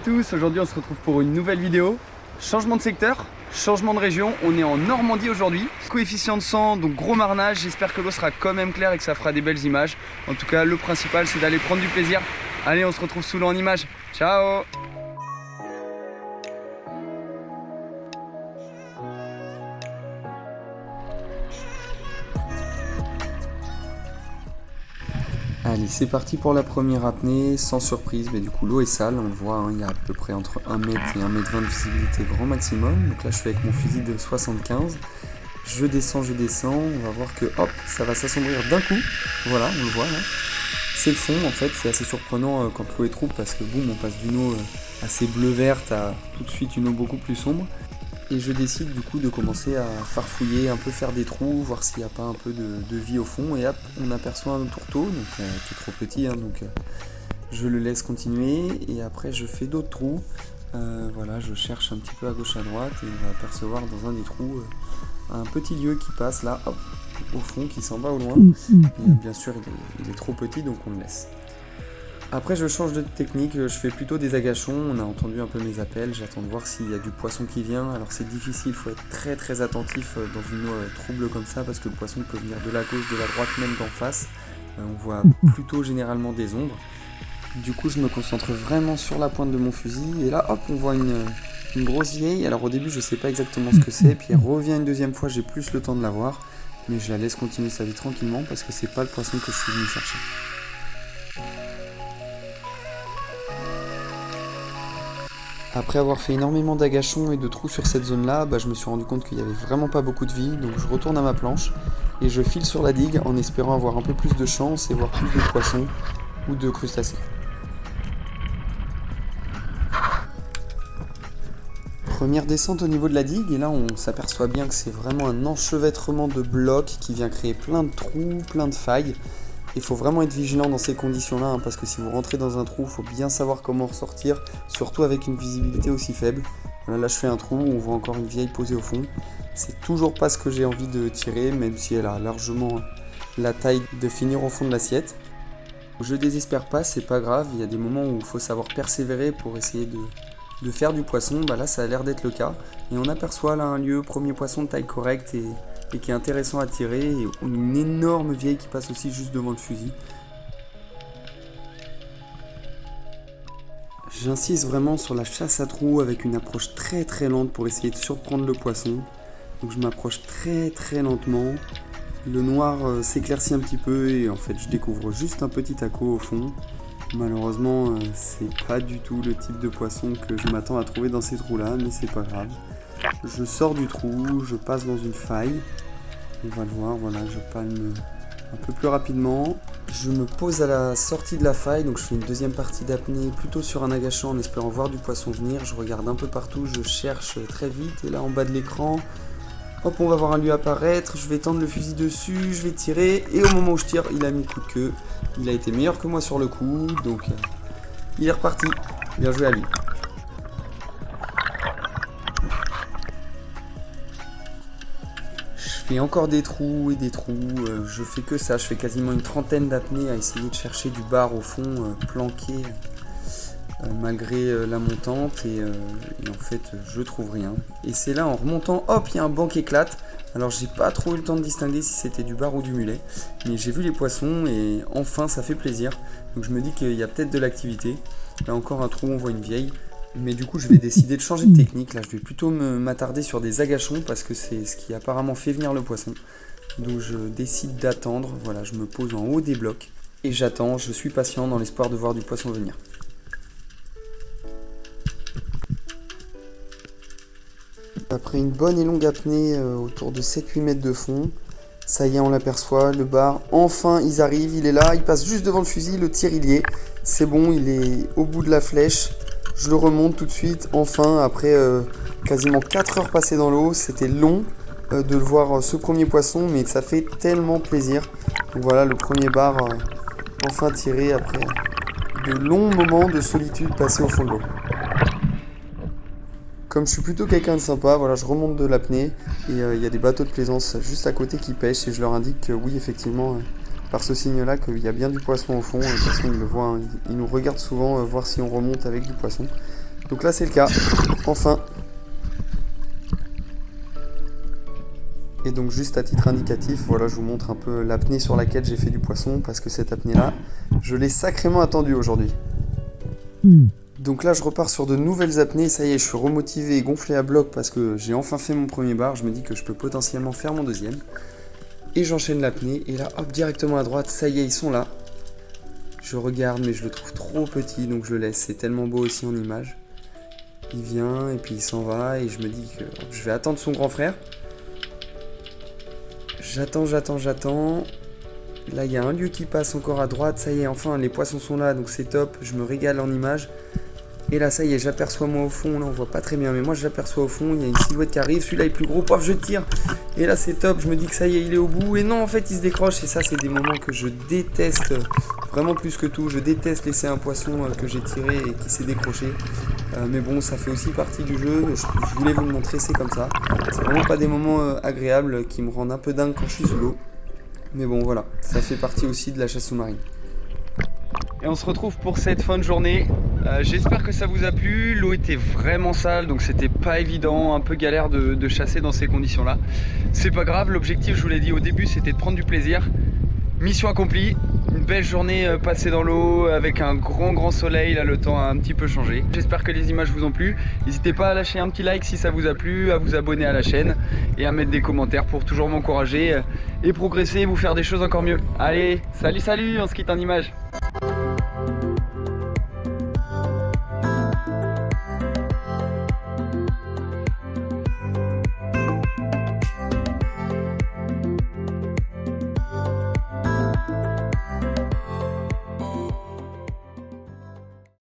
tous, aujourd'hui on se retrouve pour une nouvelle vidéo. Changement de secteur, changement de région, on est en Normandie aujourd'hui. Coefficient de 100, donc gros marnage, j'espère que l'eau sera quand même claire et que ça fera des belles images. En tout cas le principal c'est d'aller prendre du plaisir. Allez, on se retrouve sous l'eau en images, ciao. Allez, c'est parti pour la première apnée, sans surprise, mais du coup l'eau est sale, on le voit, hein, il y a à peu près entre 1 m et 1 m 20 de visibilité grand maximum. Donc là je suis avec mon fusil de 75, je descends, on va voir que hop, ça va s'assombrir d'un coup, voilà, on le voit là. C'est le fond en fait, c'est assez surprenant quand l'eau est trouble parce que boum, on passe d'une eau assez bleu-verte à tout de suite une eau beaucoup plus sombre. Et je décide du coup de commencer à farfouiller, un peu faire des trous, voir s'il n'y a pas un peu de vie au fond. Et hop, on aperçoit un tourteau, donc, qui est trop petit, hein, donc je le laisse continuer. Et après je fais d'autres trous. Voilà, je cherche un petit peu à gauche à droite et on va apercevoir dans un des trous un petit lieu qui passe là, hop, au fond, qui s'en va au loin. Et bien sûr il est trop petit donc on le laisse. Après je change de technique, je fais plutôt des agachons, on a entendu un peu mes appels, j'attends de voir s'il y a du poisson qui vient. Alors c'est difficile, il faut être très attentif dans une eau trouble comme ça parce que le poisson peut venir de la gauche, de la droite, même d'en face. On voit plutôt généralement des ombres. Du coup je me concentre vraiment sur la pointe de mon fusil et là hop on voit une grosse vieille. Alors au début je sais pas exactement ce que c'est, puis elle revient une deuxième fois, j'ai plus le temps de la voir. Mais je la laisse continuer sa vie tranquillement parce que c'est pas le poisson que je suis venu chercher. Après avoir fait énormément d'agachons et de trous sur cette zone-là, je me suis rendu compte qu'il n'y avait vraiment pas beaucoup de vie, donc je retourne à ma planche et je file sur la digue en espérant avoir un peu plus de chance et voir plus de poissons ou de crustacés. Première descente au niveau de la digue et là on s'aperçoit bien que c'est vraiment un enchevêtrement de blocs qui vient créer plein de trous, plein de failles. Il faut vraiment être vigilant dans ces conditions-là, hein, parce que si vous rentrez dans un trou, il faut bien savoir comment ressortir, surtout avec une visibilité aussi faible. Voilà, là je fais un trou, on voit encore une vieille posée au fond. C'est toujours pas ce que j'ai envie de tirer, même si elle a largement la taille de finir au fond de l'assiette. Je désespère pas, c'est pas grave, il y a des moments où il faut savoir persévérer pour essayer de faire du poisson. Là ça a l'air d'être le cas. Et on aperçoit là un lieu, premier poisson de taille correcte et qui est intéressant à tirer, et une énorme vieille qui passe aussi juste devant le fusil. J'insiste vraiment sur la chasse à trous avec une approche très lente pour essayer de surprendre le poisson. Donc je m'approche très lentement. Le noir s'éclaircit un petit peu et en fait je découvre juste un petit aqua au fond. Malheureusement c'est pas du tout le type de poisson que je m'attends à trouver dans ces trous là, mais c'est pas grave. Je sors du trou, je passe dans une faille, on va le voir, voilà, je palme un peu plus rapidement. Je me pose à la sortie de la faille, donc je fais une deuxième partie d'apnée plutôt sur un agachant en espérant voir du poisson venir. Je regarde un peu partout, je cherche très vite et là en bas de l'écran, hop, on va voir un lieu apparaître, je vais tendre le fusil dessus, je vais tirer et au moment où je tire, il a mis le coup de queue. Il a été meilleur que moi sur le coup, donc il est reparti, bien joué à lui. Et encore des trous et des trous, je fais que ça, je fais quasiment une trentaine d'apnées à essayer de chercher du bar au fond, planqué malgré la montante et en fait je trouve rien. Et c'est là en remontant, hop, il y a un banc qui éclate. Alors j'ai pas trop eu le temps de distinguer si c'était du bar ou du mulet, mais j'ai vu les poissons et enfin ça fait plaisir. Donc je me dis qu'il y a peut-être de l'activité. Là encore un trou, on voit une vieille. Mais du coup je vais décider de changer de technique, là je vais plutôt m'attarder sur des agachons parce que c'est ce qui apparemment fait venir le poisson. Donc je décide d'attendre, voilà, je me pose en haut des blocs et j'attends, je suis patient dans l'espoir de voir du poisson venir. Après une bonne et longue apnée autour de 7-8 mètres de fond, ça y est on l'aperçoit, le bar, enfin ils arrivent, il est là, il passe juste devant le fusil, le tir il y est, c'est bon, il est au bout de la flèche. Je le remonte tout de suite, enfin, après quasiment 4 heures passées dans l'eau. C'était long de le voir ce premier poisson, mais ça fait tellement plaisir. Donc voilà, le premier bar enfin tiré après de longs moments de solitude passés au fond de l'eau. Comme je suis plutôt quelqu'un de sympa, voilà, je remonte de l'apnée et il y a des bateaux de plaisance juste à côté qui pêchent et je leur indique que oui, effectivement, par ce signe-là, qu'il y a bien du poisson au fond. De toute façon, ils le voient, ils nous regardent souvent voir si on remonte avec du poisson. Donc là c'est le cas, enfin. Et donc juste à titre indicatif, voilà, je vous montre un peu l'apnée sur laquelle j'ai fait du poisson, parce que cette apnée-là, je l'ai sacrément attendue aujourd'hui. Donc là je repars sur de nouvelles apnées, ça y est, je suis remotivé et gonflé à bloc parce que j'ai enfin fait mon premier bar, je me dis que je peux potentiellement faire mon deuxième. Et j'enchaîne l'apnée, et là hop, directement à droite, ça y est, ils sont là. Je regarde mais je le trouve trop petit, donc je le laisse, c'est tellement beau aussi en image. Il vient et puis il s'en va, et je me dis que je vais attendre son grand frère. J'attends. Là, il y a un lieu qui passe encore à droite. Ça y est, enfin, les poissons sont là, donc c'est top. Je me régale en image. Et là, ça y est, j'aperçois moi au fond. Là, on voit pas très bien, mais moi, j'aperçois au fond. Il y a une silhouette qui arrive. Celui-là est plus gros. Paf, je tire. Et là, c'est top. Je me dis que ça y est, il est au bout. Et non, en fait, il se décroche. Et ça, c'est des moments que je déteste. Vraiment plus que tout. Je déteste laisser un poisson que j'ai tiré et qui s'est décroché. Mais bon, ça fait aussi partie du jeu. Je voulais vous le montrer, c'est comme ça. C'est vraiment pas des moments agréables qui me rendent un peu dingue quand je suis sous l'eau. Mais bon, voilà, ça fait partie aussi de la chasse sous-marine. Et on se retrouve pour cette fin de journée. J'espère que ça vous a plu. L'eau était vraiment sale, donc c'était pas évident, un peu galère de chasser dans ces conditions-là. C'est pas grave, l'objectif, je vous l'ai dit au début, c'était de prendre du plaisir. Mission accomplie. Une belle journée passée dans l'eau avec un grand soleil, là le temps a un petit peu changé. J'espère que les images vous ont plu. N'hésitez pas à lâcher un petit like si ça vous a plu, à vous abonner à la chaîne et à mettre des commentaires pour toujours m'encourager et progresser et vous faire des choses encore mieux. Allez, salut, on se quitte en images.